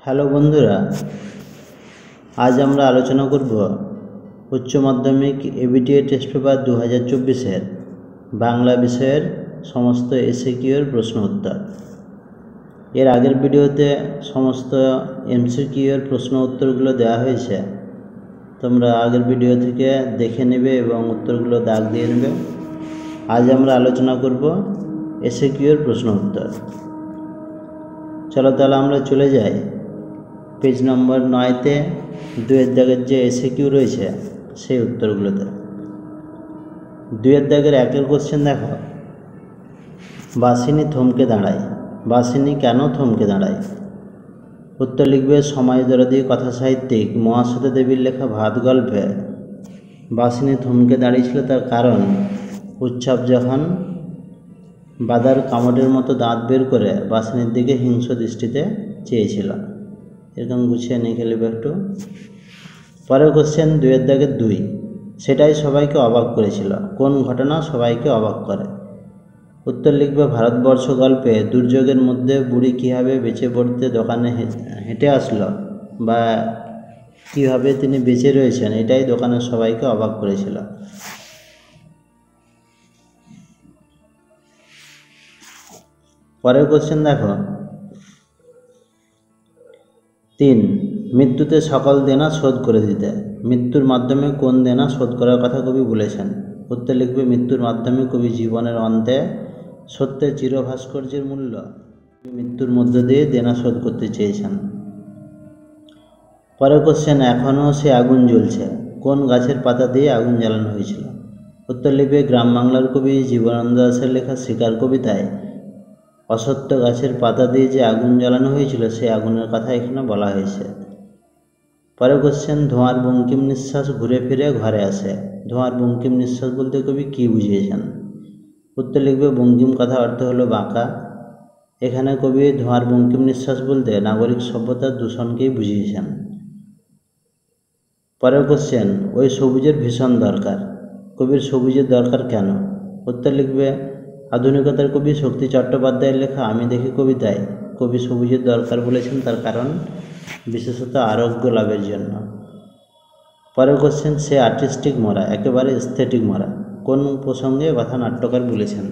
Hello বন্ধুরা, আজ আমরা আলোচনা করব উচ্চ মাধ্যমিক এবিটিএ টেস্ট পেপার 2024-এর বাংলা বিষয়ের সমস্ত এসএকিউর প্রশ্ন উত্তর। এর আগের ভিডিওতে সমস্ত এমসিকিউর প্রশ্ন উত্তরগুলো দেওয়া হয়েছে, তোমরা আগের ভিডিও থেকে দেখে নেবে এবং উত্তরগুলো দাগ দিয়ে নেবে। আজ আমরা আলোচনা করব এসএকিউর প্রশ্ন উত্তর। চলো তাহলে আমরা চলে যাই পেজ নম্বর 9-তে 2-এর দাগের যে এসএকিউ রয়েছে সেই উত্তরগুলোতে। 2-এর দাগের 1-এর কোশ্চেন দেখো, বাসিনী থমকে দাঁড়ায়। বাসিনী কেন থমকে দাঁড়ায়? উত্তর লিখবে সমাজদরদী কথা সাহিত্যিক মহাশ্বেতা দেবীর লেখা ভাত গল্পে বাসিনী থমকে দাঁড়িয়েছিল তার কারণ উৎসব যখন বাদার কামড়ের মতো দাঁত বের করে বাসিনীর দিকে হিংস্র দৃষ্টিতে চেয়েছিল। এরকম গুছিয়ে নিয়ে লিখবে একটু। পরের কোশ্চেন 2-এর দাগের 2, সেটাই সবাইকে অবাক করেছিল। কোন ঘটনা সবাইকে অবাক করে? উত্তর লিখবে ভারতবর্ষ গল্পে দুর্যোগের মধ্যে বুড়ি কীভাবে বেঁচে পড়তে দোকানে হেঁটে আসলো বা কীভাবে তিনি বেঁচে রয়েছেন, এটাই দোকানের সবাইকে অবাক করেছিল। পরের কোশ্চেন দেখো 3, মৃত্যুতে সকল দেনা শোধ করে দিতে। মৃত্যুর মাধ্যমে কোন দেনা শোধ করার কথা কবি বলেছেন? উত্তর লিখবে মৃত্যুর মাধ্যমে কবি জীবনের অন্তে সত্যের চিরভাস্কর্যের মূল্য মৃত্যুর মধ্য দিয়ে দেনা শোধ করতে চেয়েছেন। পরের কোশ্চেন এখনও সে আগুন জ্বলছে। কোন গাছের পাতা দিয়ে আগুন জ্বালানো হয়েছিল? উত্তর লিখবে গ্রাম বাংলার কবি জীবনানন্দ দাশের লেখা শিকার কবিতায় অসত্য গাছের পাতা দিয়ে যে আগুন জ্বালানো হয়েছিল সেই আগুনের কথা এখানে বলা হয়েছে। পরের কোশ্চেন ধোঁয়ার বঙ্কিম নিঃশ্বাস ঘুরে ফিরে ঘরে আসে। ধোঁয়ার বঙ্কিম নিঃশ্বাস বলতে কবি কী বুঝিয়েছেন? উত্তর লিখবে বঙ্কিম কথা অর্থ হলো বাঁকা। এখানে কবি ধোঁয়ার বঙ্কিম নিঃশ্বাস বলতে নাগরিক সভ্যতার দূষণকেই বুঝিয়েছেন। পরের কোশ্চেন ওই সবুজের ভীষণ দরকার। কবির সবুজের দরকার কেন? উত্তর লিখবে আধুনিকতার কবি শক্তি চট্টোপাধ্যায়ের লেখা আমি দেখি কবিতায় কবি সবুজের দরকার বলেছেন, তার কারণ বিশেষত আরোগ্য লাভের জন্য। পরের কোশ্চেন সে আর্টিস্টিক মরা, একেবারে এস্থেটিক মরা। কোন প্রসঙ্গে কথা নাট্যকার বলেছেন?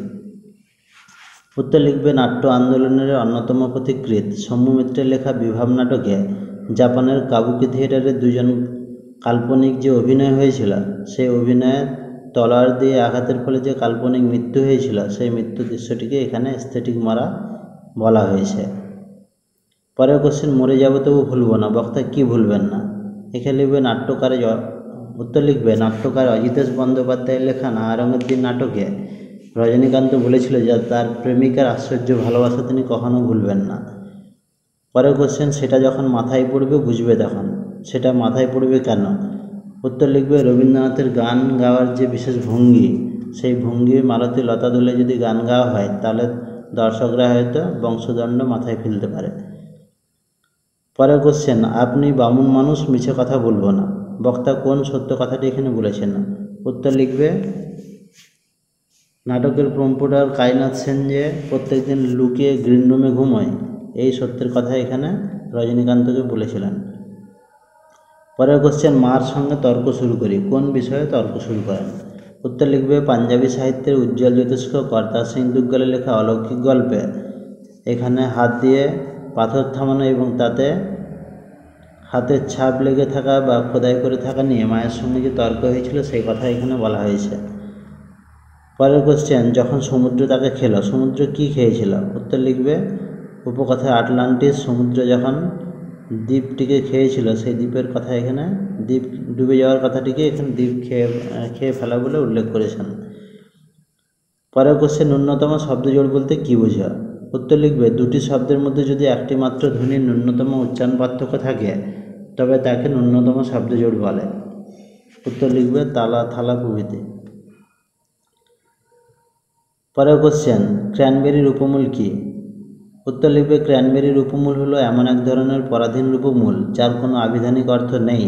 উত্তর লিখবে নাট্য আন্দোলনের অন্যতম পথিকৃৎ সৌম্য মিত্রের লেখা বিভাব নাটকে জাপানের কাবুকি থিয়েটারে দুজন কাল্পনিক যে অভিনয় হয়েছিল সেই অভিনয়ে তলোয়ার দিয়ে আঘাতের ফলে যে কাল্পনিক মৃত্যু হয়েছিল সেই মৃত্যু দৃশ্যটিকে এখানে এস্থেটিক মরা বলা হয়েছে। পরের কোশ্চেন মরে যাব তবু ভুলব না, বক্তা কি ভুলবেন না? এখানে লিখবে উত্তর লিখবে নাট্যকার অজিতেশ বন্দ্যোপাধ্যায়ের লেখা নাহারঙের দিন নাটকে রজনীকান্ত বলেছিল যে তার প্রেমিকার আশ্চর্য ভালোবাসা তিনি কখনো ভুলবেন না। পরের কোশ্চেন সেটা যখন মাথায় পড়বে বুঝবে তখন। সেটা মাথায় পড়বে কেন? উত্তর লিখবে রবীন্দ্রনাথের গান গাওয়ার যে বিশেষ ভঙ্গি, সেই ভঙ্গি মালতী লতা দোলে যদি গান গাওয়া হয় তাহলে দর্শকরা হয়তো বংশদণ্ড মাথায় ফেলতে পারে। পরের কোশ্চেন আপনি বামুন মানুষ মিছে কথা বলবো না, বক্তা কোন সত্য কথাটি এখানে বলেছেন না? উত্তর লিখবে নাটকের প্রম্পটার কায়নাথ সেন যে প্রত্যেকদিন লুকিয়ে গ্রিন রুমে ঘুমোয়, এই সত্যের কথা এখানে রজনীকান্তকে বলেছিলেন। পরের কোশ্চেন মার সঙ্গে তর্ক শুরু করি, কোন বিষয়ে তর্ক শুরু করেন? উত্তর লিখবে পাঞ্জাবি সাহিত্যের উজ্জ্বল জ্যোতিষ্ক কর্তার সিং দুগ্গলের লেখা অলৌকিক গল্পে এখানে হাত দিয়ে পাথর থামানো এবং তাতে হাতের ছাপ লেগে থাকা বা খোদাই করে থাকা নিয়ে মায়ের সঙ্গে যে তর্ক হয়েছিল সেই কথা এখানে বলা হয়েছে। পরের কোশ্চেন যখন সমুদ্র তাকে খেলো, সমুদ্র কি খেয়েছিল? উত্তর লিখবে উপকথায় আটলান্টিস সমুদ্র যখন দ্বীপটিকে খেয়েছিল সেই দ্বীপের কথা এখানে দ্বীপ ডুবে যাওয়ার কথাটিকে এখানে দ্বীপ খেয়ে ফেলা বলে উল্লেখ করেছেন। পরের কোশ্চেন ন্যূনতম শব্দজোড় বলতে কী বোঝায়? উত্তর লিখবে দুটি শব্দের মধ্যে যদি একটি মাত্র ধ্বনির ন্যূনতম উচ্চারণ পার্থক্য থাকে তবে তাকে ন্যূনতম শব্দজোড় বলে। উত্তর লিখবে তালা থালা প্রভৃতি। পরের কোশ্চেন ক্র্যানবেরির উপমূল কী? উত্তর লিখবে ক্র্যানবেরির উপমূল হলো এমন এক ধরনের পরাধীন রূপমূল যার কোনো আবিধানিক অর্থ নেই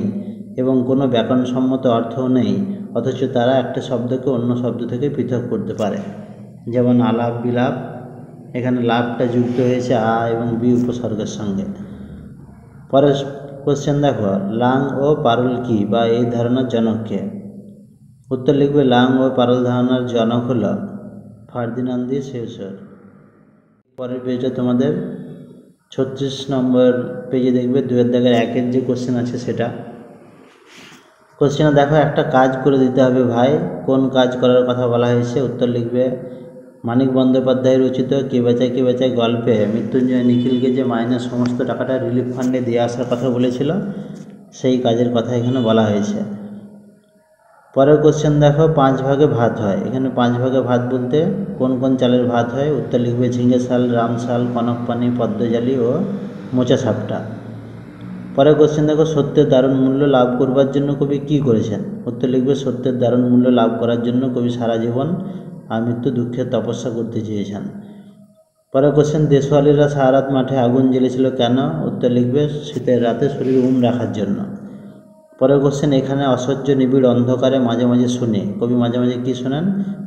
এবং কোনো ব্যাকরণসম্মত অর্থও নেই, অথচ তারা একটা শব্দকে অন্য শব্দ থেকে পৃথক করতে পারে। যেমন আলাপ বিলাপ, এখানে লাভটা যুক্ত হয়েছে আ এবং বি উপসর্গের সঙ্গে। পরের কোশ্চেন দেখো, লাং ও পারুল কি বা এই ধারণার জনক কে? উত্তর লিখবে লাং ও পারুল ধারণার জনক হলো ফার্দিনান্দ দি সৌসুর। পরের পেজটা তোমাদের 36 নম্বর পেজে দেখবে 2-1 যে কোশ্চেন আছে সেটা। কোশ্চেনে দেখো, একটা কাজ করে দিতে হবে ভাই, কোন কাজ করার কথা বলা হয়েছে? উত্তর লিখবে মানিক বন্দ্যোপাধ্যায় রচিত কে বাঁচায় গল্পে মৃত্যুঞ্জয় নিখিলকে যে মাইনের সমস্ত টাকাটা রিলিফ ফান্ডে দিয়ে আসার কথা বলেছিল, সেই কাজের কথা এখানে বলা হয়েছে। পরের কোশ্চেন দেখো, 5 ভাগে ভাত হয়। এখানে 5 ভাগে ভাত বলতে কোন কোন চালের ভাত হয়? উত্তর লিখবে ঝিঙে শাল, রাম শাল, কনকপানি, পদ্মজালি ও মোচা সাপটা। পরের কোশ্চেন দেখো, সত্যের দারুণ মূল্য লাভ করবার জন্য কবি কী করেছেন? উত্তর লিখবে সত্যের দারুণ মূল্য লাভ করার জন্য কবি সারা জীবন আমৃত্যু দুঃখের তপস্যা করতে চেয়েছেন। পরের কোশ্চেন, দেশওয়ালিরা সারা রাত মাঠে আগুন জ্বেলেছিল কেন? উত্তর লিখবে শীতের রাতে শরীর রাখার জন্য। পরের কোশ্চেন, এখানে অসহ্য নিবিড় অন্ধকারে মাঝে মাঝে শুনি, কবি মাঝে মাঝে কী শোনেন?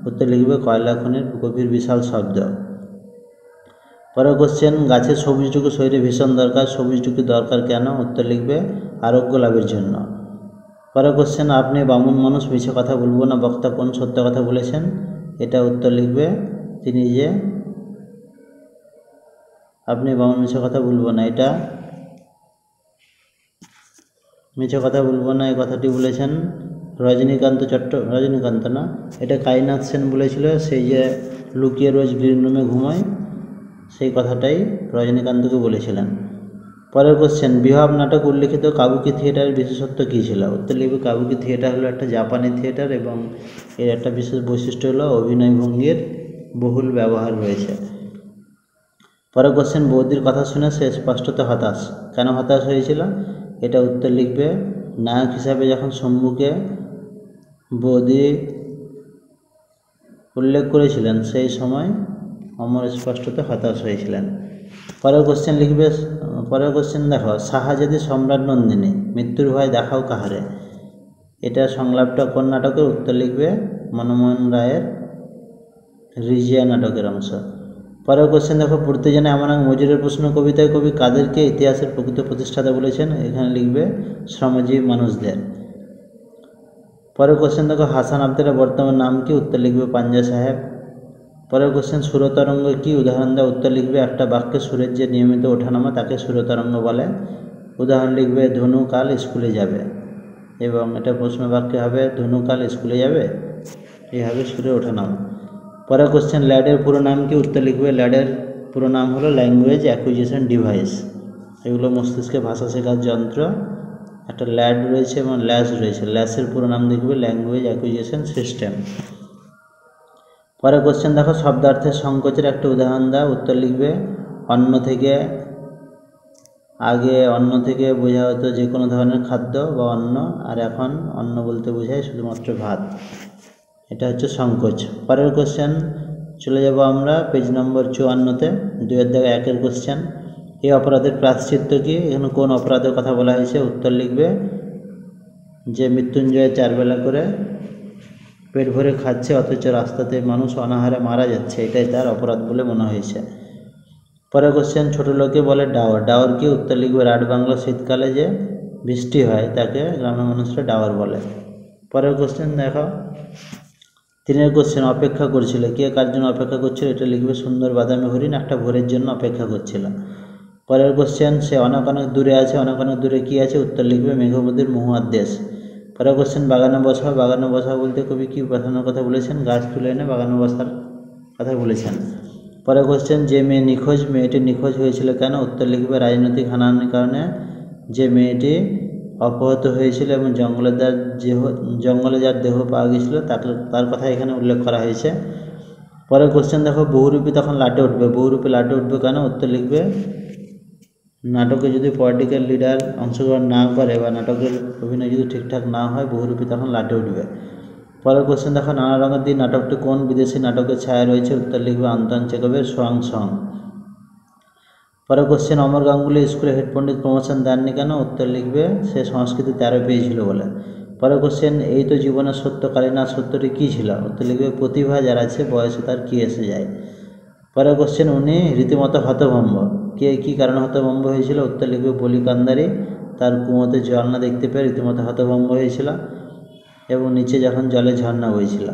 উত্তর লিখবে কয়লা খনির গভীর বিশাল শব্দ। পরের কোশ্চেন, গাছের সবুজটুকু শরীরে ভীষণ দরকার, সবুজটুকু দরকার কেন? উত্তর লিখবে আরোগ্য লাভের জন্য। পরের কোশ্চেন, আপনি বামুন মানুষ, মিছে কথা বলবো না, বক্তা কোন সত্য কথা বলেছেন? এটা উত্তর লিখবে তিনি যে আপনি বামুন মিছে কথা বলবো না, এটা মিছে কথা বলবো না এই কথাটি বলেছেন রজনীকান্ত না, এটা কায়নাথ সেন বলেছিল, সেই যে লুকিয়ে রোজ গ্রিন রুমে ঘুমায়, সেই কথাটাই রজনীকান্তকে বলেছিলেন। পরের কোশ্চেন, বিহাব নাটক উল্লিখিত কাবুকি থিয়েটারের বিশেষত্ব কী ছিল? উত্তর লিখবে কাবুকি থিয়েটার হলো একটা জাপানি থিয়েটার এবং এর একটা বিশেষ বৈশিষ্ট্য হলো অভিনয় ভঙ্গির বহুল ব্যবহার রয়েছে। পরের কোশ্চেন, বৌদির কথা শুনে সে স্পষ্টত হতাশ, কেন হতাশ হয়েছিল? এটা উত্তর লিখবে নায়ক হিসাবে যখন শম্ভুকে বৌদি উল্লেখ করেছিলেন সেই সময় অমর স্পষ্টত হতাশ হয়েছিলেন। পরের কোশ্চেন দেখো, শাহজাদি সম্রাট নন্দিনী মৃত্যুর ভয় দেখাও কাহারে? এটা সংলাপটা কোন নাটকের? উত্তর লিখবে মনমোহন রায়ের রিজিয়া নাটকের অংশ। পরের কোশ্চেন দেখো, পড়তে জানে এমন এক মজুরের প্রশ্ন কবিতায় কবি কাদেরকে ইতিহাসের প্রকৃত প্রতিষ্ঠাতা বলেছেন? এখানে লিখবে শ্রমজীবী মানুষদের। পরের কোশ্চেন দেখো, হাসান আবদারের বর্তমান নাম কি? উত্তর লিখবে পাঞ্জা সাহেব। পরের কোশ্চেন, সুরতরঙ্গ কি? উদাহরণ দেয়। উত্তর লিখবে একটা বাক্যে সুরের যে নিয়মিত ওঠানামা তাকে সুরতরঙ্গ বলে। উদাহরণ লিখবে ধনু কাল স্কুলে যাবে, এবং এটা প্রশ্ন বাক্যে হবে ধনু কাল স্কুলে যাবে, এই হবে সুরের ওঠানামা। পরের কোশ্চেন, ল্যাডের পুরো নাম কি? উত্তর লিখবে ল্যাডের পুরো নাম হলো ল্যাঙ্গুয়েজ অ্যাকুইজিশন ডিভাইস। এগুলো মস্তিষ্কে ভাষা শেখার যন্ত্র। একটা ল্যাড রয়েছে এবং ল্যাস রয়েছে, ল্যাসের পুরো নাম লিখবে ল্যাঙ্গুয়েজ অ্যাকুইজিশন সিস্টেম। পরের কোশ্চেন দেখো, শব্দার্থের সংকোচের একটা উদাহরণ দাও। উত্তর লিখবে অন্ন থেকে, আগে অন্ন থেকে বোঝা হতো যে কোনো ধরনের খাদ্য বা অন্ন, আর এখন অন্ন বলতে বোঝায় শুধুমাত্র ভাত, এটা হচ্ছে সংকোচ। পরের কোশ্চেন চলে যাব আমরা পেজ নম্বর 54-তে, 2-1 কোশ্চেন, এই অপরাধের প্রায়শ্চিত্ত কি? এখানে কোন অপরাধের কথা বলা হয়েছে? উত্তর লিখবে যে মৃত্যুঞ্জয় 4 বেলা করে পেট ভরে খাচ্ছে অথচ রাস্তাতে মানুষ অনাহারে মারা যাচ্ছে, এটাই তার অপরাধ বলে মনে হয়েছে। পরের কোশ্চেন, ছোটো লোকে বলে ডাওর, ডাওর কি? উত্তর লিখবে রাট বাংলা শীতকালে যে বৃষ্টি হয় তাকে গ্রামের মানুষরা ডাওর বলে। পরের কোশ্চেন দেখো, 3 কোশ্চেন, অপেক্ষা করছিল, কে কার জন্য অপেক্ষা করছিল? এটা লিখবে সুন্দর বাদামি হরিণ একটা ভোরের জন্য অপেক্ষা করছিল। পরের কোশ্চেন, সে অনেক অনেক দূরে আছে, অনেক অনেক দূরে কী আছে? উত্তর লিখবে মেঘবতীর মহুয়ার দেশ। পরের কোশ্চেন, বাগানে বসাও, বাগানে বসাও বলতে কবি কী বসানোর কথা বলেছেন? গাছ তুলে এনে বাগানে বসার কথা বলেছেন। পরের কোশ্চেন, যে মেয়ে নিখোঁজ, মেয়েটি নিখোঁজ হয়েছিল কেন? উত্তর লিখবে রাজনৈতিক হানাহানির কারণে যে মেয়েটি অপহৃত হয়েছিল এবং জঙ্গলে যার দেহ পাওয়া গিয়েছিল তার কথা এখানে উল্লেখ করা হয়েছে। পরের কোশ্চেন দেখো, বহুরূপী তখন লাটে উঠবে, বহুরূপী লাটে উঠবে কেন? উত্তর লিখবে নাটকে যদি পলিটিক্যাল লিডার অংশগ্রহণ না করে বা নাটকের অভিনয় যদি ঠিকঠাক না হয়, বহুরূপী তখন লাটে উঠবে। পরের কোশ্চেন দেখো, নানা রঙের দিন নাটকটি কোন বিদেশি নাটকের ছায়া রয়েছে? উত্তর লিখবে আন্তন চেকবের সোয়াং সং। পরের কোশ্চেন, অমর গাঙ্গুলি স্কুলে হেড পণ্ডিত প্রমোশন দেননি কেন? উত্তর লিখবে সে সংস্কৃতি 13 পেয়েছিল বলে। পরের কোশ্চেন, এই তো জীবনের সত্য কালিনা, সত্যটি কী ছিল? উত্তর লিখবে প্রতিভা যার আছে বয়সে তার কী এসে যায়। পরের কোশ্চেন, উনি রীতিমতো হতভম্ব, কে কী কারণে হতভম্ব হয়েছিল? উত্তর লিখবে বলি কান্দারি তার কুয়োতে জল না দেখতে পেয়ে রীতিমতো হতভম্ব হয়েছিল এবং নিচে যখন জলে ঝর্ণা বইছিল।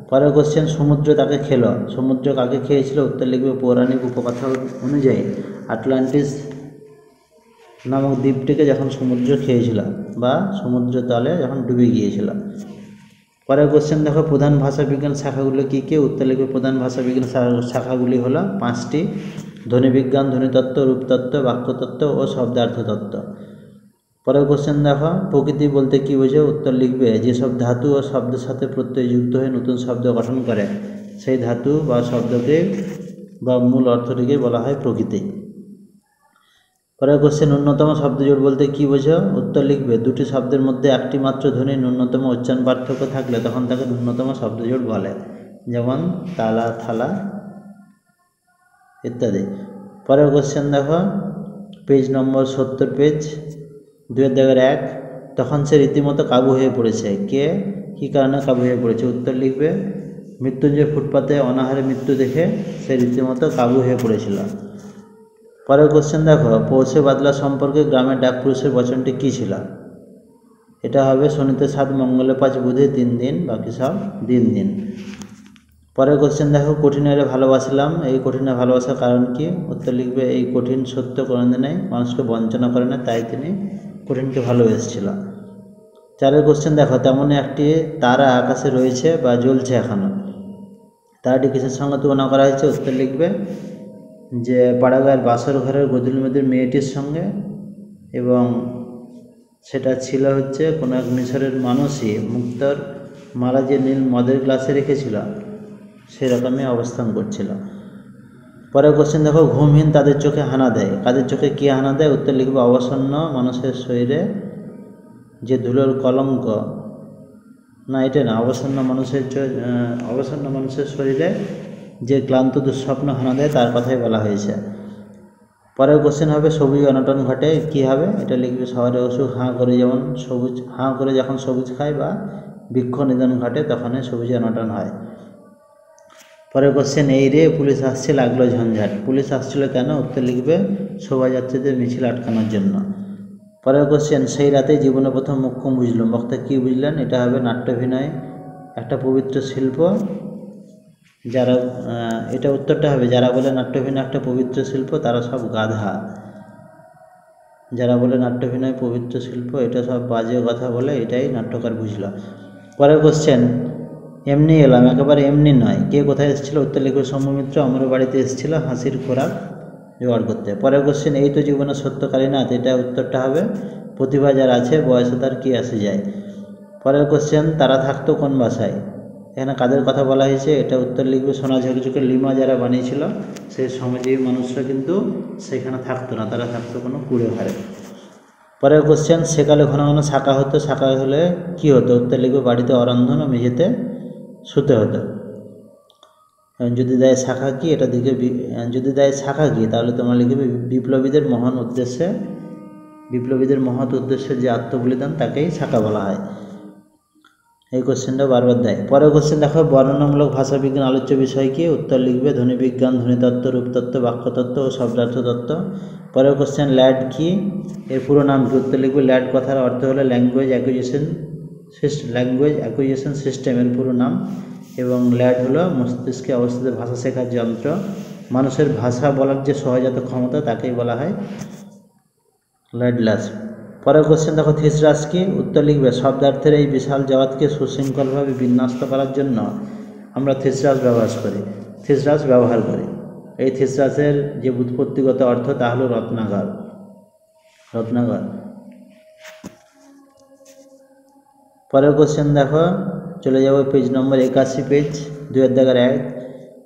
পরের কোশ্চেন, সমুদ্র তাকে খেলো। সমুদ্র কাকে খেয়েছিল? উত্তর লিখবে পৌরাণিক উপকথা অনুযায়ী আটলান্টিস নামক দ্বীপটিকে যখন সমুদ্র খেয়েছিল বা সমুদ্র তলে যখন ডুবে গিয়েছিল। পরের কোশ্চেন দেখো, প্রধান ভাষা বিজ্ঞান শাখাগুলো কী কী? উত্তর লিখবে প্রধান ভাষা বিজ্ঞান শাখাগুলি হলো 5টি: ধ্বনিবিজ্ঞান, ধ্বনিতত্ত্ব, রূপতত্ত্ব, বাক্যতত্ত্ব ও শব্দার্থতত্ত্ব। পরের কোশ্চেন দেখো, প্রকৃতি বলতে কী বোঝো? উত্তর লিখবে যেসব ধাতু ও শব্দের সাথে প্রত্যয় যুক্ত হয়ে নতুন শব্দ গঠন করে সেই ধাতু বা শব্দকে বা মূল অর্থটিকে বলা হয় প্রকৃতি। পরের কোশ্চেন, ন্যূনতম শব্দজোড় বলতে কী বোঝো? উত্তর লিখবে দুটি শব্দের মধ্যে একটি মাত্র ধ্বনির ন্যূনতম উচ্চারণ পার্থক্য থাকলে তখন তাকে ন্যূনতম শব্দজোড় বলে, যেমন তালা, থালা ইত্যাদি। পরের কোশ্চেন দেখো, পেজ নম্বর 70, পেজ 2-1। তখন সে রীতিমতো কাবু হয়ে পড়েছে। কে কী কারণে কাবু হয়ে পড়েছে? উত্তর লিখবে মৃত্যুঞ্জয় ফুটপাতে অনাহারে মৃত্যু দেখে সে রীতিমতো কাবু হয়ে পড়েছিল। পরের কোশ্চেন দেখো, পৌষে বাদলা সম্পর্কে গ্রামের ডাকপুরুষের বচনটি কী ছিল? এটা হবে শনিতে 7, মঙ্গলে 5, বুধে 3 দিন, বাকি সব দিন দিন। পরের কোশ্চেন দেখো, কঠিনেরে ভালোবাসলাম, এই কঠিনে ভালোবাসার কারণ কি? উত্তর লিখবে এই কঠিন সত্য কোনোদিনই মানুষকে বঞ্চনা করে না, তাই তিনি কঠিনকে ভালোবেসেছিল। 4 কোশ্চেন দেখো, তেমনই একটি তারা আকাশে রয়েছে বা জ্বলছে এখনো, তারাটি কিসের সঙ্গে তুলনা করা হয়েছে? উত্তর লিখবে যে পাড়াগাঁয়ের বাসর ঘরের গদুলমেদের মেয়েটির সঙ্গে, এবং সেটা ছিল হচ্ছে কোনো এক মিশরের মানুষই মুক্তার মালা যে নীল মদের গ্লাসে রেখেছিল সেরকমই অবস্থান করছিল। পরের কোশ্চেন দেখো, ঘুমহীন তাদের চোখে হানা দেয়, কাদের চোখে কী হানা দেয়? উত্তর লিখবে অবসন্ন মানুষের শরীরে যে ধুলোর কলঙ্ক, না এটা না, অবসন্ন মানুষের শরীরে যে ক্লান্ত দুঃস্বপ্ন হানা দেয় তার কথাই বলা হয়েছে। পরের কোশ্চেন হবে, সবুজ অনটন ঘটে, কী হবে? এটা লিখবে শহরে অসুখ হাঁ করে যেমন সবুজ হাঁ করে যখন সবুজ খায় বা বৃক্ষ নিধন ঘটে তখনই সবুজ অনটন হয়। পরের কোশ্চেন, এই রে পুলিশ আসছে লাগলো ঝঞ্ঝাট, পুলিশ আসছিল কেন? উত্তর লিখবে শোভাযাত্রীদের মিছিল আটকানোর জন্য। পরের কোশ্চেন, সেই রাতে জীবনে প্রথম মোক্ষম বুঝলুম, বক্তা কী বুঝলেন? এটা হবে নাট্যাভিনয় একটা পবিত্র শিল্প। যারা এটা উত্তরটা হবে যারা বলে নাট্যাভিনয় একটা পবিত্র শিল্প তারা সব গাধা। যারা বলে নাট্যাভিনয় পবিত্র শিল্প এটা সব বাজে কথা বলে, এটাই নাট্যকার বুঝল। পরের কোশ্চেন, এমনি এলাম, একেবারে এমনি নয়, কে কোথায় এসেছিল? উত্তর লিখবে সৌম্যমিত্র আমার বাড়িতে এসেছিল হাসির খোরাক জোগাড় করতে। পরের কোশ্চেন, এই তো জীবনে সত্য কালীনাথ, এটা উত্তরটা হবে প্রতিভা যার আছে বয়সে তার কী আসে যায়। পরের কোশ্চেন, তারা থাকতো কোন বাসায়? এখানে কাদের কথা বলা হয়েছে? এটা উত্তর লিখবে সোনা ঝকঝকে লিমা যারা বানিয়েছিল সেই শ্রমজীবী মানুষরা কিন্তু সেখানে থাকতো না, তারা থাকতো কোনো কুড়ে ঘরে। পরের কোশ্চেন, সেকালে ঘন ঘন শাখা হতো, শাখা হলে কী হতো? উত্তর লিখবে বাড়িতে অরন্ধন ও মেঝেতে শুতে হতো। যদি দেয় শাখা কি, এটা দিকে যদি দেয় শাখা কি তাহলে তোমরা লিখবে বিপ্লবীদের মহৎ উদ্দেশ্যের যে আত্মবলিদান তাকেই শাখা বলা হয়। এই কোশ্চেনটা বারবার দেয়। পরের কোশ্চেন দেখো, বর্ণনামূলক ভাষাবিজ্ঞান আলোচ্য বিষয় কি? উত্তর লিখবে ধ্বনিবিজ্ঞান, ধ্বনিতত্ত্ব, রূপতত্ত্ব, বাক্যতত্ত্ব ও শব্দার্থতত্ত্ব। পরের কোশ্চেন, ল্যাড কি, এর পুরো নাম কি? উত্তর লিখবে ল্যাড কথার অর্থ হলো ল্যাঙ্গুয়েজ অ্যাকুইজিশন সিস্টেম, এর পুরো নাম। এবং ল্যাড হলো মস্তিষ্কে অবস্থিত ভাষা শেখার যন্ত্র। মানুষের ভাষা বলার যে সহজাত ক্ষমতা তাকেই বলা হয় ল্যাডলাস। পরের কোশ্চেন দেখো, থিসরাস কি? উত্তর লিখবে শব্দার্থের এই বিশাল জগৎকে সুশৃঙ্খলভাবে বিন্যস্ত করার জন্য আমরা থিসরাস ব্যবহার করি। এই থিসরাসের যে উৎপত্তিগত অর্থ তা হলো রত্নাকর। পরের কোশ্চেন দেখো, চলে যাব পেজ নম্বর 81, পেজ 2-1।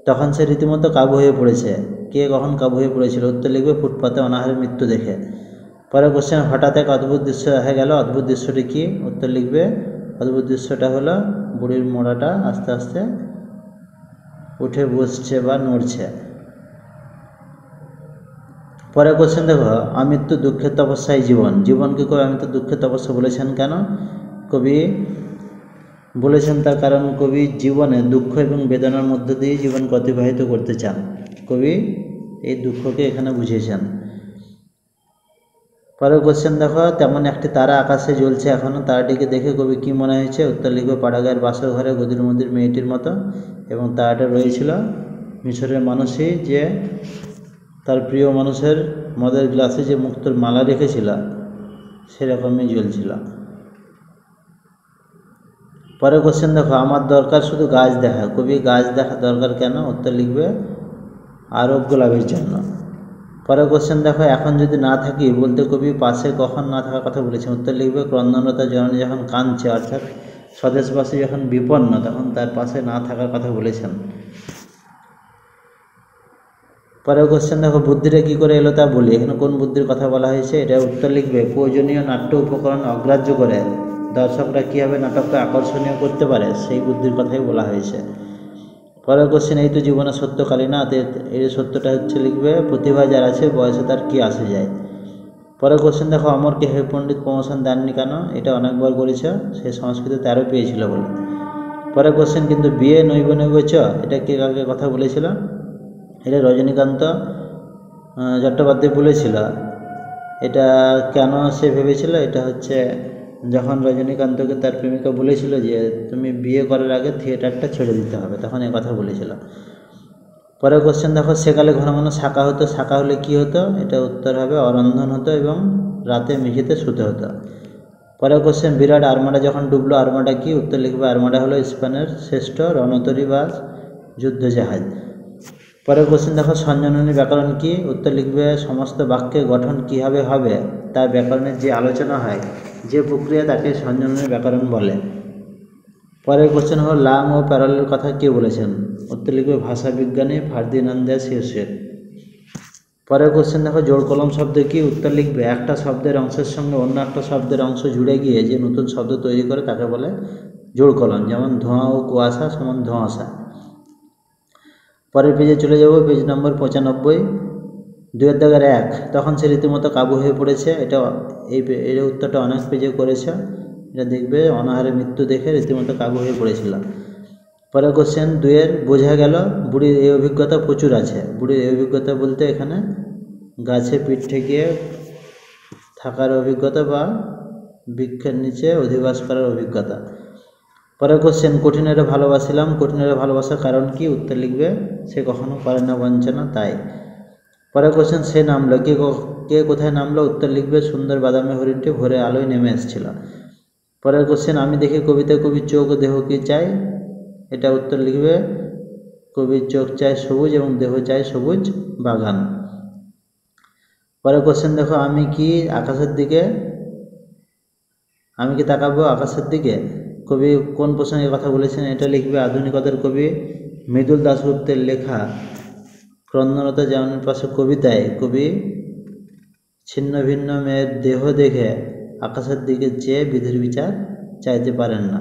তখন সে রীতিমতো কাবু হয়ে পড়েছে, কে কখন কাবু হয়ে পড়েছিল? উত্তর লিখবে ফুটপাতে অনাহারে মৃত্যু দেখে। পরের কোশ্চেন, হঠাৎ এক অদ্ভুত দৃশ্য দেখা গেল, অদ্ভুত দৃশ্যটি কি? উত্তর লিখবে অদ্ভুত দৃশ্যটা হলো বুড়ির মোড়াটা আস্তে আস্তে উঠে বসছে বা নড়ছে। পরের কোশ্চেন দেখো, আমৃত্যু দুঃখের তপস্যায় জীবনকে কবি আমৃত্যু দুঃখের তপস্যা বলেছেন কেন? কবি বলেছেন তার কারণ কবি জীবনে দুঃখ এবং বেদনার মধ্য দিয়ে জীবনকে অতিবাহিত করতে চান। কবি এই দুঃখকে এখানে বুঝিয়েছেন। পরের কোশ্চেন দেখো, তেমন একটি তারা আকাশে জ্বলছে এখনও, তারাটিকে দেখে কবি কী মনে হয়েছে? উত্তর লিখবে পাড়াগাঁয়ের বাসর ঘরে গদির মন্দির মেয়েটির মতো। এবং তারাটা রয়েছিল মিশরের মানুষই যে তার প্রিয় মানুষের মদের গ্লাসে যে মুক্তোর মালা রেখেছিল সেরকমই জ্বলছিল। পরের কোশ্চেন দেখো, আমার দরকার শুধু গাছ দেখা, কবি গাছ দেখা দরকার কেন? উত্তর লিখবে আরোগ্য লাভের জন্য। পরের কোশ্চেন দেখো, এখন যদি না থাকি বলতে কবি পাশে কখন না থাকার কথা বলেছেন? উত্তর লিখবে ক্রন্দনরতা জননী যখন কাঁদছে, অর্থাৎ স্বদেশবাসী যখন বিপন্ন তখন তার পাশে না থাকার কথা বলেছেন। পরের কোশ্চেন দেখো, বুদ্ধিটা কী করে এলো তা বলি, এখানে কোন বুদ্ধির কথা বলা হয়েছে? এটা উত্তর লিখবে প্রয়োজনীয় নাট্য উপকরণ অগ্রাহ্য করে দর্শকরা কীভাবে নাটককে আকর্ষণীয় করতে পারে সেই বুদ্ধির কথাই বলা হয়েছে। পরের কোশ্চেন, এই তো জীবনে সত্যকালী না, এই সত্যটা হচ্ছে লিখবে প্রতিভা যার আছে বয়সে তার কী আসে যায়। পরের কোশ্চেন দেখো, অমরকে হে পণ্ডিত প্রমোশন দেননি কেন? এটা অনেকবার করেছে, সে সংস্কৃতে 13 পেয়েছিল বলে। পরের কোশ্চেন, কিন্তু বিয়ে নইব নইব চ, এটা কে কাকে কথা বলেছিল? এটা রজনীকান্ত চট্টোপাধ্যায় বলেছিল। এটা কেন সে ভেবেছিল? এটা হচ্ছে যখন রজনীকান্তকে তার প্রেমিকা বলেছিল যে তুমি বিয়ে করার আগে থিয়েটারটা ছেড়ে দিতে হবে, তখন এ কথা বলেছিল। পরের কোশ্চেন দেখো, সেকালে ঘন ঘন শাঁকা হতো, শাঁকা হলে কী হতো? এটা উত্তর হবে অরন্ধন হতো এবং রাতে মেঝেতে শুতে হতো। পরের কোশ্চেন, বিরাট আর্মাডা যখন ডুবলো, আর্মাডা কি? উত্তর লিখবে আর্মাডা হলো স্পেনের শ্রেষ্ঠ রণতরী বা যুদ্ধজাহাজ। পরের কোশ্চেন দেখো, সঞ্জননী ব্যাকরণ কি? উত্তর লিখবে সমস্ত বাক্যের গঠন কীভাবে হবে তার ব্যাকরণের যে আলোচনা হয়, যে প্রক্রিয়া, তাকে সঞ্জননী ব্যাকরণ বলে। পরের কোশ্চেন হলো লাং ও প্যারালের কথা কে বলেছেন? উত্তর লিখবে ভাষাবিজ্ঞানী ফার্দিনান্দ সোসের। পরের কোশ্চেন দেখো, জোড় কলম শব্দ কি? উত্তর লিখবে একটা শব্দের অংশের সঙ্গে অন্য একটা শব্দের অংশ জুড়ে গিয়ে যে নতুন শব্দ তৈরি করে তাকে বলে জোড় কলম, যেমন ধোঁয়া ও কুয়াশা সমান ধোঁয়াশা। পরের পেজে চলে যাব, পেজ নম্বর 95, 2-1। তখন সে রীতিমতো কাবু হয়ে পড়েছে, এর উত্তরটা অনেক পেজে করেছে, এটা দেখবে অনাহারে মৃত্যু দেখে রীতিমতো কাবু হয়ে পড়েছিল। পরের কোশ্চেন 2 বোঝা গেল বুড়ির এই অভিজ্ঞতা প্রচুর আছে। বুড়ির এই অভিজ্ঞতা বলতে এখানে গাছে পিঠ ঠেকিয়ে থাকার অভিজ্ঞতা বা বৃক্ষের নিচে অধিবাস করার অভিজ্ঞতা। পরের কোশ্চেন, কঠিনেরে ভালোবাসিলাম, কঠিনেরে ভালোবাসার কারণ কি? উত্তর লিখবে সে কখনো করে না বঞ্চনা, তাই। পরের কোশ্চেন, সে নামলো, কে কোথায় নামলো? উত্তর লিখবে সুন্দর বাদামি হরিণটি ভোরে আলোয় নেমে এসেছিল। পরের কোশ্চেন, আমি দেখি কবিতায় কবির চোখ ও দেহ কি চাই? এটা উত্তর লিখবে কবির চোখ চায় সবুজ এবং দেহ চায় সবুজ বাগান। পরের কোশ্চেন দেখো, আমি কি তাকাবো আকাশের দিকে? কবি কোন প্রসঙ্গে কথা বলেছেন? এটা লিখবে আধুনিকতার কবি মৃদুল দাশগুপ্তের লেখা ক্রন্দনরতা জননীর পাশে কবিতায় কবি ছিন্ন ভিন্ন মেয়ের দেহ দেখে আকাশের দিকে চেয়ে বিধির বিচার চাইতে পারেন না।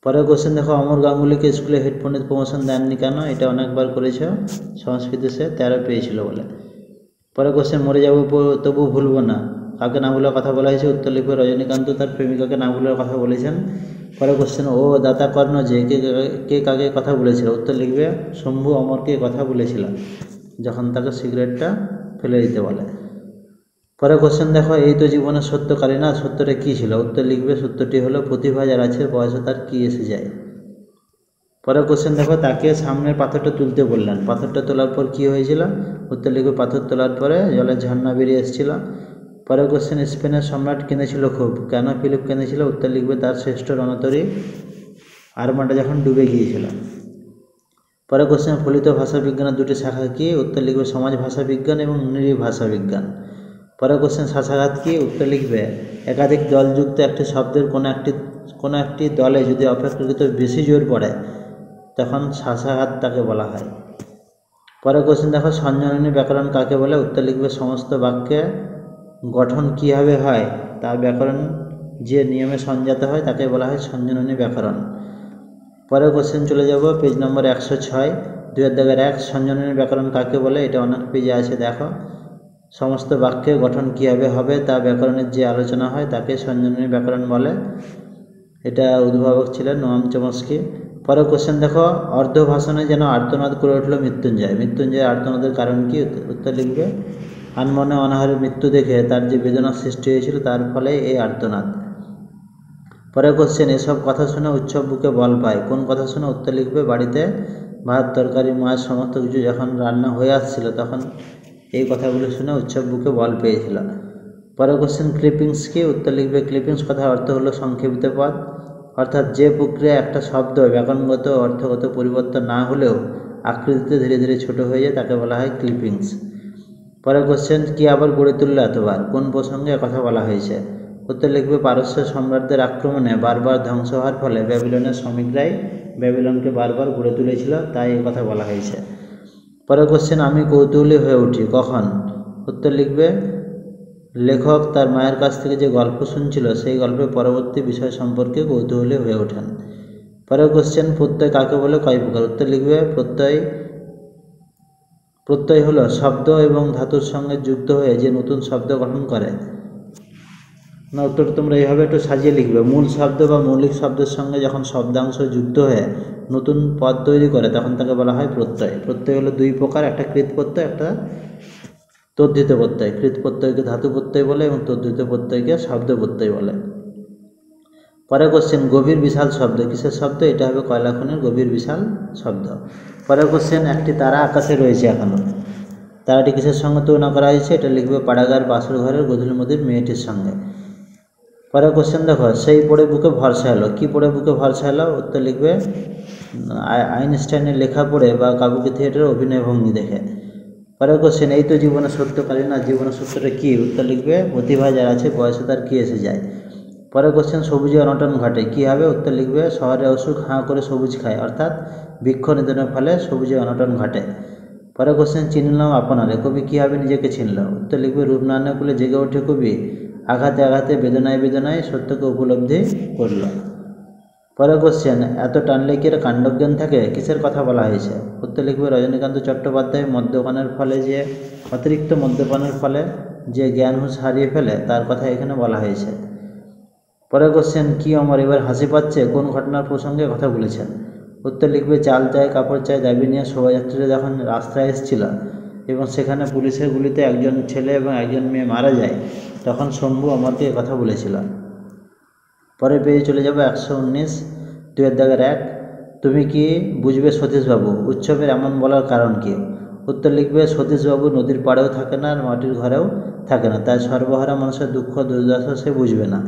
পরের কোশ্চেন দেখো, অমর গাঙ্গুলিকে স্কুলে হেড পণ্ডিত প্রমোশন দেননি কেন? এটা অনেকবার করেছে, সংস্কৃতে সে 13 পেয়েছিল বলে। পরের কোশ্চেন, মরে যাবো তবু ভুলবো না, কাকে না ভুলার কথা বলা হয়েছে? উত্তর লিখবে রজনীকান্ত তার প্রেমিকাকে না ভুলার কথা বলেছেন। পরের কোশ্চেন, ও দাতা কর্ণ যে কে কাকে কথা বলেছিল? উত্তর লিখবে শম্ভু অমরকে কথা বলেছিল যখন তাকে সিগারেটটা ফেলে দিতে বলে। পরের কোশ্চেন দেখো, এই তো জীবনের সত্যকালী না, সত্যটা কী ছিল? উত্তর লিখবে সত্যটি হলো প্রতিভা যার আছে বয়সে তার কী এসে যায়। পরের কোশ্চেন দেখো, তাকে সামনের পাথরটা তুলতে বললেন, পাথরটা তোলার পর কী হয়েছিল? উত্তর লিখবে পাথর তোলার পরে জলের ঝর্ণা বেরিয়ে এসেছিল। পরের কোশ্চেন, স্পেনের সম্রাট কেঁদেছিল খুব, কেন ফিলিপ কেঁদেছিল? উত্তর লিখবে তার শ্রেষ্ঠ রণতরী আর্মাডা যখন ডুবে গিয়েছিল। পরের কোশ্চেন, ফলিত ভাষাবিজ্ঞানের 2টি শাখা কি? উত্তর লিখবে সমাজ ভাষাবিজ্ঞান এবং নৃভাষাবিজ্ঞান। পরের কোশ্চেন, শাসাঘাত কি? উত্তর লিখবে একাধিক দলযুক্ত একটি শব্দের কোনো একটি দলে যদি অপেক্ষাকৃত বেশি জোর পড়ে তখন শাসাঘাত তাকে বলা হয়। পরের কোশ্চেন দেখো, সঞ্জননী ব্যাকরণ কাকে বলে? উত্তর লিখবে সমস্ত বাক্যে গঠন কীভাবে হয় তা ব্যাকরণ যে নিয়মে সঞ্জাত হয় তাকে বলা হয় সঞ্জননী ব্যাকরণ। পরের কোশ্চেন চলে যাব, পেজ নম্বর 106, 2-1। সঞ্জননী ব্যাকরণ কাকে বলে? এটা অনেক পেজে আছে, দেখো। সমস্ত বাক্যে গঠন কীভাবে হবে তা ব্যাকরণের যে আলোচনা হয় তাকে সঞ্জননী ব্যাকরণ বলে। এটা উদ্ভাবক ছিলেন নোয়াম চমস্কি। পরের কোশ্চেন দেখো, অর্ধ ভাষণে যেন আর্তনাদ করে উঠল মৃত্যুঞ্জয়, মৃত্যুঞ্জয় আর্তনাদের কারণ কি? উত্তর লিখবে আনমনে অনাহারে মৃত্যু দেখে তার যে বেদনার সৃষ্টি হয়েছিল তার ফলে এই আর্তনাদ। পরের কোশ্চেন, এসব কথা শুনে উৎসব বুকে বল পায়। কোন কথা শুনে? উত্তর লিখবে বাড়িতে ভাত তরকারি মাছ সমস্ত কিছু যখন রান্না হয়ে আসছিল তখন এই কথাগুলো শুনে উৎসব বুকে বল পেয়েছিল। পরের কোশ্চেন, ক্লিপিংস কি? উত্তর লিখবে ক্লিপিংস কথার অর্থ হলো সংক্ষেপিত পদ, অর্থাৎ যে প্রক্রিয়া একটা শব্দ ব্যাকরণগত অর্থগত পরিবর্তন না হলেও আকৃতিতে ধীরে ধীরে ছোট হয়ে যায় তাকে বলা হয় ক্লিপিংস। পরের কোশ্চেন, কি আবার গড়ে তুললো এতবার? কোন প্রসঙ্গে কথা বলা হয়েছে? উত্তর লিখবে পারস্য সম্রাটদের আক্রমণে বারবার ধ্বংস হওয়ার ফলে ব্যাবিলনের শ্রমিকরাই ব্যাবিলনকে বারবার গড়ে তুলেছিল, তাই এই কথা বলা হয়েছে। পরের কোশ্চেন, আমি কৌতূহলী হয়ে উঠি কখন? উত্তর লিখবে লেখক তার মায়ের কাছ থেকে যে গল্প শুনছিল সেই গল্পের পরবর্তী বিষয় সম্পর্কে কৌতূহলী হয়ে ওঠেন। পরের কোশ্চেন, প্রত্যয় কাকে বলে? কয় প্রকার? উত্তর লিখবে প্রত্যয় হলো শব্দ এবং ধাতুর সঙ্গে যুক্ত হয়ে যে নতুন শব্দ গঠন করে। না, উত্তর তোমরা এইভাবে একটু সাজিয়ে লিখবে। মূল শব্দ বা মৌলিক শব্দের সঙ্গে যখন শব্দাংশ যুক্ত হয়ে নতুন পদ তৈরি করে তখন তাকে বলা হয় প্রত্যয়। প্রত্যয় হলো দুই প্রকার, একটা কৃত প্রত্যয়, একটা তদ্ধিত প্রত্যয়। কৃত প্রত্যয়কে ধাতু প্রত্যয় বলে এবং তদ্ধিত প্রত্যয়কে শব্দ প্রত্যয় বলে। পরের কোশ্চেন, গভীর বিশাল শব্দ কিসের শব্দ? এটা হবে কয়লা খনির গভীর বিশাল শব্দ। পরের কোশ্চেন, একটি তারা আকাশে রয়েছে এখনো, তারাটি কিসের সঙ্গে তুলনা করা হয়েছে? এটা লিখবে পাড়াগার বাসর ঘরের গধূলি মদির মেয়েটির সঙ্গে। পরের কোশ্চেন দেখো, সেই পড়ে বুকে ভরসা এলো। কি পড়ে বুকে ভরসা এলো? উত্তর লিখবে আইনস্টাইনের লেখা পড়ে বা কাবুকি থিয়েটারের অভিনয় ভঙ্গি দেখে। পরের কোশ্চেন, এই তো জীবনে সত্যকালী না, জীবনের সত্যটা কী? উত্তর লিখবে প্রতিভা যার আছে বয়সে তার কী এসে যায়। পরের কোশ্চেন, সবুজে অনটন ঘটে কী হবে? উত্তর লিখবে শহরে অসুখ হাঁ করে সবুজ খায়, অর্থাৎ বৃক্ষ নিধনের ফলে সবুজে অনটন ঘটে। পরের কোশ্চেন, চিনলাম আপনারে কবি কীভাবে নিজেকে চিনল? উত্তর লিখবে রূপনারায়ণ কুলে জেগে ওঠে কবি আঘাতে আঘাতে বেদনায় বেদনায় সত্যকে উপলব্ধি করল। পরের কোশ্চেন, এত টানলে কি এর কাণ্ডজ্ঞান থাকে? কিসের কথা বলা হয়েছে? উত্তর লিখবে রজনীকান্ত চট্টোপাধ্যায় মদ্যপানের ফলে যে অতিরিক্ত মদ্যপানের ফলে যে জ্ঞান হুঁশ হারিয়ে ফেলে তার কথা এখানে বলা হয়েছে। পরের কোশ্চেন, কি আমার এবার হাসি পাচ্ছে? কোন ঘটনার প্রসঙ্গে কথা বলেছেন? উত্তর লিখবে চাল চায় কাপড় চায় দাবি নিয়ে শোভাযাত্রীরা যখন রাস্তায় এসেছিল এবং সেখানে পুলিশের গুলিতে একজন ছেলে এবং একজন মেয়ে মারা যায় তখন শম্ভু আমাকে কথা বলেছিল। পরে পেয়ে চলে যাবো 119, 2-1। তুমি কি বুঝবে সতীশবাবু উৎসবের এমন বলার কারণ কি? উত্তর লিখবে সতীশবাবু নদীর পাড়েও থাকে না আর মাটির ঘরেও থাকে না, তাই সর্বহারা মানুষের দুঃখ দুর্দশা সে বুঝবে না,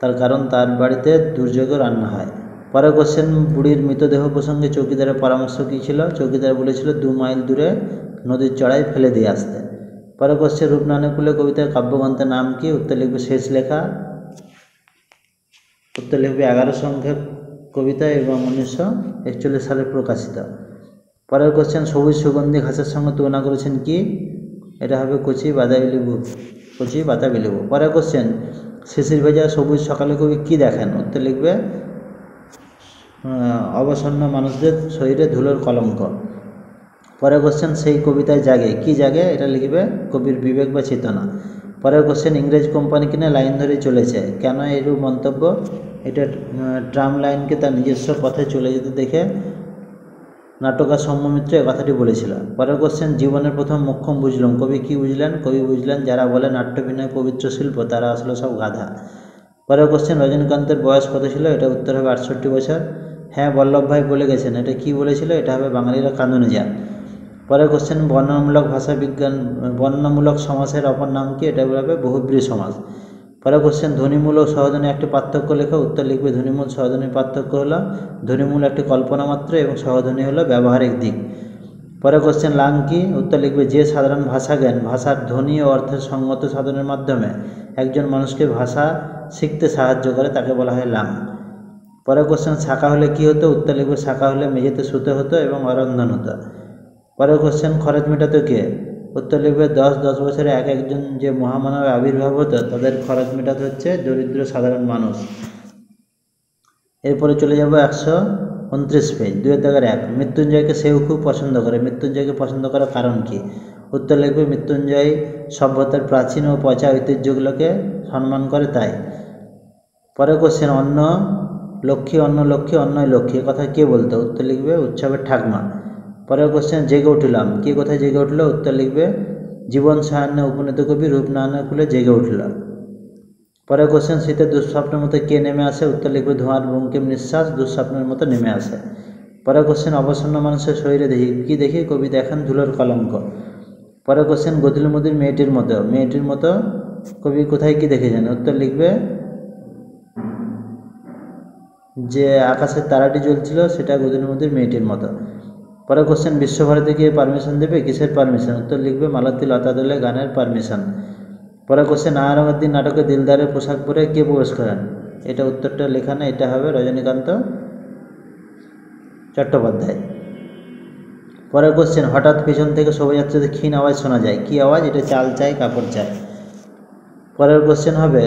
তার কারণ তার বাড়িতে দুর্যোগও রান্না হয়। পরের কোশ্চেন, বুড়ির মৃতদেহ প্রসঙ্গে চৌকিদারের পরামর্শ কী ছিল? চৌকিদার বলেছিল 2 মাইল দূরে নদীর চড়ায় ফেলে দিয়ে আসতে। পরের কোশ্চেন, রূপনারায়ণ কুলে কবিতার কাব্যগ্রন্থের নাম কি? উত্তর লিখবে শেষ লেখা। উত্তর লিখবে 11 সংখ্যক কবিতা এবং 1941 সালে প্রকাশিত। পরের কোশ্চেন, সবুজ সুগন্ধি ঘাসের সঙ্গে তুলনা করেছেন কি? এটা হবে কচি বাতাবি লেবু। পরের কোশ্চেন, শিশির ভেজা সবুজ সকালে কবি কী দেখেন? উত্তর লিখবে অবসন্ন মানুষদের শরীরে ধুলোর কলঙ্ক। পরের কোশ্চেন, সেই কবিতায় জাগে কি জাগে? এটা লিখবে কবির বিবেক বা চেতনা। পরের কোশ্চেন, ইংরেজ কোম্পানি কিনে লাইন ধরে চলেছে, কেন এরূপ মন্তব্য? এটা ট্রাম লাইনকে তার নিজস্ব পথে চলে যেতে দেখে নাট্যকার সৌম্য মিত্র এ কথাটি বলেছিল। পরের কোশ্চেন, জীবনের প্রথম মোক্ষম বুঝলাম কবি কী বুঝলেন? কবি বুঝলেন যারা বলে নাট্যবিনয় পবিত্র শিল্প তারা আসলে সব গাধা। পরের কোশ্চেন, রজনীকান্তের বয়স কত ছিল? এটা উত্তর হবে 68 বছর। হ্যাঁ বল্লভ ভাই বলে গেছেন, এটা কি বলেছিল? এটা হবে বাঙালিরা কাঁদনে যান। পরের কোশ্চেন, বর্ণনামূলক সমাসের অপর নাম কি? এটা হবে বহুব্রী সমাস। পরের কোশ্চেন, ধ্বনিমূল ও সহধ্বনি একটি পার্থক্য লেখা। উত্তর লিখবে ধ্বনিমূল সহধ্বনির পার্থক্য হলো ধ্বনিমূল একটি কল্পনা মাত্র এবং সহধ্বনি হলো ব্যবহারিক দিক। পরের কোশ্চেন, লাং কি? উত্তর লিখবে যে সাধারণ ভাষা জ্ঞান ভাষার ধ্বনি ও অর্থের সঙ্গত সাধনের মাধ্যমে একজন মানুষকে ভাষা শিখতে সাহায্য করে তাকে বলা হয় লাং। পরের কোশ্চেন, শাখা হলে কি হতো? উত্তর লিখবে শাখা হলে মেঝেতে শুতে হতো এবং অরন্ধন হতো। পরের কোশ্চেন, খরচ মেটাতো কে? উত্তর লিখবে 10 বছরে একজন যে মহামানবের আবির্ভাব হতো তাদের খরচ মেটাতে হচ্ছে দরিদ্র সাধারণ মানুষ। এরপরে চলে যাব 129 পেজ, 2-1। মৃত্যুঞ্জয়কে সেও খুব পছন্দ করে, মৃত্যুঞ্জয়কে পছন্দ করার কারণ কি? উত্তর লিখবে মৃত্যুঞ্জয় সভ্যতার প্রাচীন ও পচা ঐতিহ্যগুলোকে সম্মান করে তাই। পরের কোশ্চেন, অন্ন লক্ষ্মী অন্নয় লক্ষ্মী কথা কে বলতো? উত্তর লিখবে উৎসবের ঠাকমা। পরের কোশ্চেন, জেগে উঠলাম কি কোথায় জেগে উঠলো? উত্তর লিখবে জীবন সায়ান্নে উপনীত কবি রূপ নারায়ণের কুলে জেগে উঠল। পরের কোশ্চেন, শীতের দুঃস্বপ্নের মতো কে নেমে আসে? উত্তর লিখবে ধোঁয়ার বঙ্কিম নিঃশ্বাস দুঃস্বপ্নের মতো নেমে আসে। পরের কোশ্চেন, অবসন্ন মানুষের শরীরে দেখি কি দেখি? কবি দেখেন ধুলোর কলঙ্ক। পরের কোশ্চেন, গদিল মুদির মেয়েটির মতো, মেয়েটির মতো কবি কোথায় কি দেখেছেন? উত্তর লিখবে যে আকাশের তারাটি জ্বলছিল সেটা গদিল মুদির মেয়েটির মতো। পরের কোশ্চেন, বিশ্বভারতী কে পারমিশন দেবে? কিসের পারমিশন? উত্তর লিখবে মালতী লতা দলে গানের পারমিশন। পরের কোশ্চেন, আয়া রঙের দিন নাটকে দিলদারের পোশাক পরে কে প্রবেশ করেন? এটা উত্তরটা লেখা নেই, এটা হবে রজনীকান্ত চট্টোপাধ্যায়। পরের কোশ্চেন, হঠাৎ পেছন থেকে শোভাযাত্রাতে ক্ষীণ আওয়াজ শোনা যায়, কি আওয়াজ? এটা চাল চাই কাপড় চাই। পরের কোশ্চেন হবে,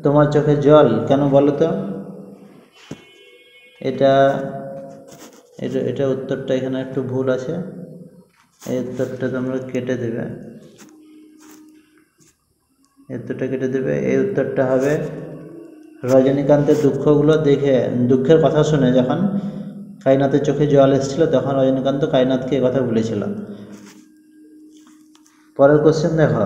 তোমার চোখে জল কেন বলো তো? এটা এটা এটা উত্তরটা এখানে একটু ভুল আছে, এই উত্তরটা তোমরা কেটে দেবে, উত্তরটা কেটে দেবে। এই উত্তরটা হবে রজনীকান্তের দুঃখগুলো দেখে, দুঃখের কথা শুনে যখন কায়নাথের চোখে জল এসেছিল তখন রজনীকান্ত কায়নাথকে এ কথা বলেছিল। পরের কোশ্চেন দেখো,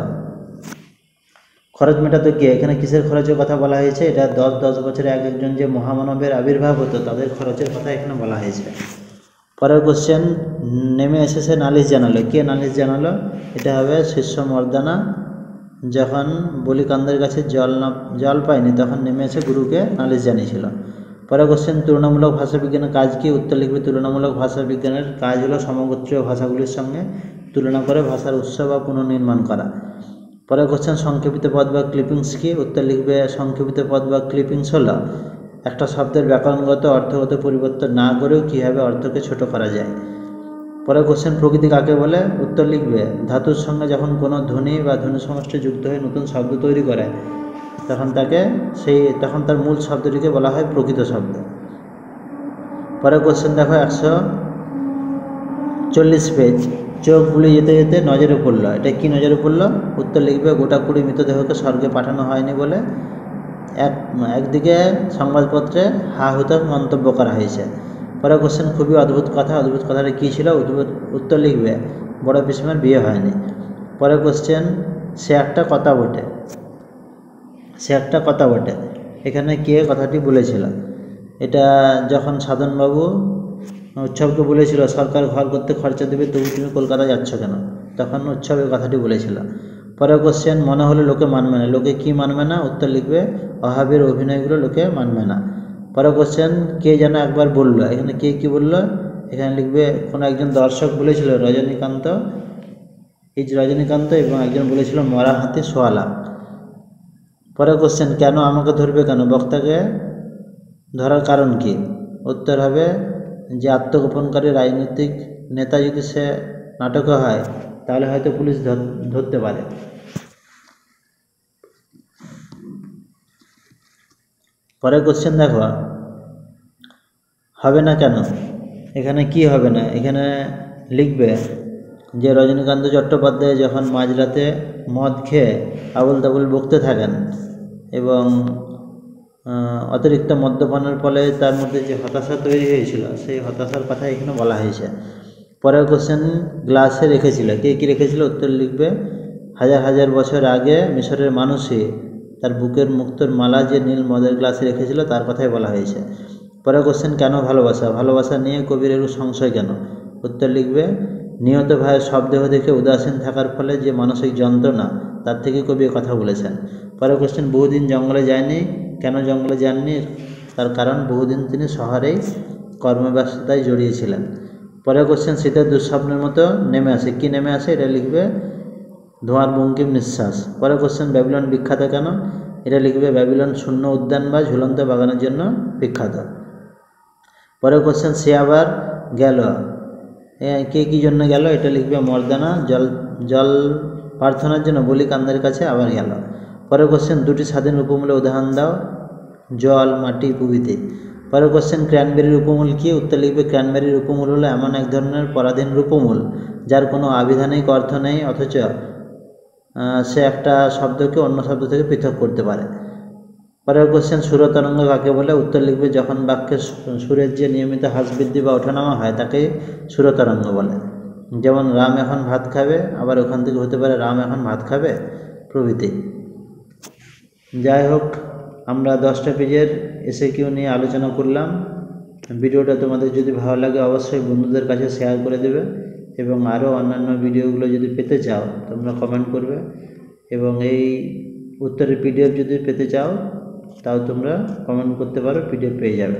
খরচ মেটাতে কে? এখানে কিসের খরচের কথা বলা হয়েছে? এটা 10 বছরে একজন যে মহামানবের আবির্ভাব হতো তাদের খরচের কথা এখানে বলা হয়েছে। পরের কোশ্চেন, নেমে এসে সে নালিশ জানালো, কে নালিশ জানালো? এটা হবে শিষ্য মর্দানা যখন বলিকান্দের কাছে জল পায়নি তখন নেমে এসে গুরুকে নালিশ জানিয়েছিল। পরের কোশ্চেন, তুলনামূলক ভাষাবিজ্ঞানের কাজ কি? উত্তর লিখবে তুলনামূলক ভাষাবিজ্ঞানের কাজ হলো সমগোত্রীয় ভাষাগুলির সঙ্গে তুলনা করে ভাষার উৎস বা পুনর্নির্মাণ করা। পরের কোশ্চেন, সংক্ষেপিত পদ বা ক্লিপিংস কি? উত্তর লিখবে সংক্ষেপিত পদ বা ক্লিপিংস হলো একটা শব্দের ব্যাকরণগত অর্থগত পরিবর্তন না করেও কীভাবে অর্থকে ছোট করা যায়। পরের কোশ্চেন, প্রকৃতি কাকে বলে? উত্তর লিখবে ধাতুর সঙ্গে যখন কোনো ধ্বনি বা ধ্বনি সমষ্টি যুক্ত হয়ে নতুন শব্দ তৈরি করে তখন তার মূল শব্দটিকে বলা হয় প্রকৃত শব্দ। পরের কোশ্চেন দেখো 140 পেজ, চোখ বুলে যেতে যেতে নজরে পড়লো, এটা কি নজরে পড়লো? উত্তর লিখবে গোটা 20 মৃতদেহকে স্বর্গে পাঠানো হয়নি বলে একদিকে সংবাদপত্রে হা হুতাশ মন্তব্য করা হয়েছে। পরের কোশ্চেন, খুবই অদ্ভুত কথা, অদ্ভুত কথাটা কী ছিল? উত্তর লিখবে বড় পিসিমার বিয়ে হয়নি। পরের কোশ্চেন, সে একটা কথা বটে, সে একটা কথা বটে, এখানে কে কথাটি বলেছিল? এটা যখন সাধনবাবু উৎসবকে বলেছিল সরকার ঘর করতে খরচা দেবে তবু তুমি কলকাতা যাচ্ছ কেন, তখন উৎসবের কথাটি বলেছিল। পরের কোশ্চেন, মনে হলো লোকে মানবে না, লোকে কি মানবে না? উত্তর লিখবে অভাবের অভিনয়গুলো লোকে মানবে না। পরের কোশ্চেন, কে যেন একবার বলল, এখানে কে কি বলল? এখানে লিখবে কোনো একজন দর্শক বলেছিল রজনীকান্ত এবং একজন বলেছিল মরা হাতি সোয়া লাখ। পরের কোশ্চেন, কেন আমাকে ধরবে কেন? বক্তাকে ধরার কারণ কি? উত্তর হবে যে আত্মগোপনকারী রাজনৈতিক নেতা যদি সে নাটকে হয় তাহলে হয়তো পুলিশ ধরতে পারে। পরের কোশ্চেন দেখো, হবে না কেন? এখানে কি হবে না? এখানে লিখবে যে রজনীকান্ত চট্টোপাধ্যায় যখন মাঝরাতে মদ খেয়ে আবুল তাবুল বকতে থাকেন এবং অতিরিক্ত মদ্যপানের ফলে তার মধ্যে যে হতাশা তৈরি হয়েছিল সেই হতাশার কথা এখানে বলা হয়েছে। পরের কোশ্চেন, গ্লাসে রেখেছিল, কে কী রেখেছিল? উত্তর লিখবে হাজার হাজার বছর আগে মিশরের মানুষই তার বুকের মুক্তোর মালা যে নীল মদের গ্লাসে রেখেছিল তার কথাই বলা হয়েছে। পরের কোশ্চেন, কেন ভালোবাসা? ভালোবাসা নিয়ে কবির একটু সংশয় কেন? উত্তর লিখবে নিহত ভাইয়ের শবদেহ দেখে উদাসীন থাকার ফলে যে মানসিক যন্ত্রণা তার থেকে কবি কথা বলেছেন। পরের কোশ্চেন, বহুদিন জঙ্গলে যায়নি, কেন জঙ্গলে যাননি? তার কারণ বহুদিন তিনি শহরেই কর্মব্যস্ততায় জড়িয়েছিলেন। পরের কোশ্চেন, শীতের দুঃস্বপ্নের মতো নেমে আসে, কি নেমে আসে? এটা লিখবে ধোঁয়ার বঙ্কিম নিঃশ্বাস। পরের কোশ্চেন, ব্যাবিলন বিখ্যাত কেন? এটা লিখবে ব্যাবিলন শূন্য উদ্যান বা ঝুলন্ত বাগানের জন্য বিখ্যাত। পরের কোশ্চেন, সে আবার গেল, কে কী জন্য গেল? এটা লিখবে মর্দানা জল প্রার্থনার জন্য বলি কান্দের কাছে আবার গেল। পরের কোশ্চেন, দুটি স্বাধীন উপমূলের উদাহরণ দাও, জল, মাটি প্রভৃতি। পরের কোশ্চেন, ক্র্যানবেরির উপমূল কি? উত্তর লিখবে ক্র্যানবেরির উপমূল হলো এমন এক ধরনের পরাধীন রূপমূল যার কোনো আবিধানিক অর্থ নেই অথচ সে একটা শব্দকে অন্য শব্দ থেকে পৃথক করতে পারে। পরের কোশ্চেন, সুরতরঙ্গ কাকে বলে? উত্তর লিখবে যখন বাক্যে সুরের যে নিয়মিত হ্রাস বৃদ্ধি বা ওঠানামা হয় তাকে সুরতরঙ্গ বলে। যেমন রাম এখন ভাত খাবে, আবার ওখান থেকে হতে পারে রাম এখন ভাত খাবে প্রভৃতি। যাই হোক, আমরা 10টা পেজের এসএকিউ নিয়ে আলোচনা করলাম। ভিডিওটা তোমাদের যদি ভালো লাগে অবশ্যই বন্ধুদের কাছে শেয়ার করে দেবে, এবং আরও অন্যান্য ভিডিওগুলো যদি পেতে চাও তোমরা কমেন্ট করবে, এবং এই উত্তরের পিডিএফ যদি পেতে চাও তাও তোমরা কমেন্ট করতে পারো, পিডিএফ পেয়ে যাবে।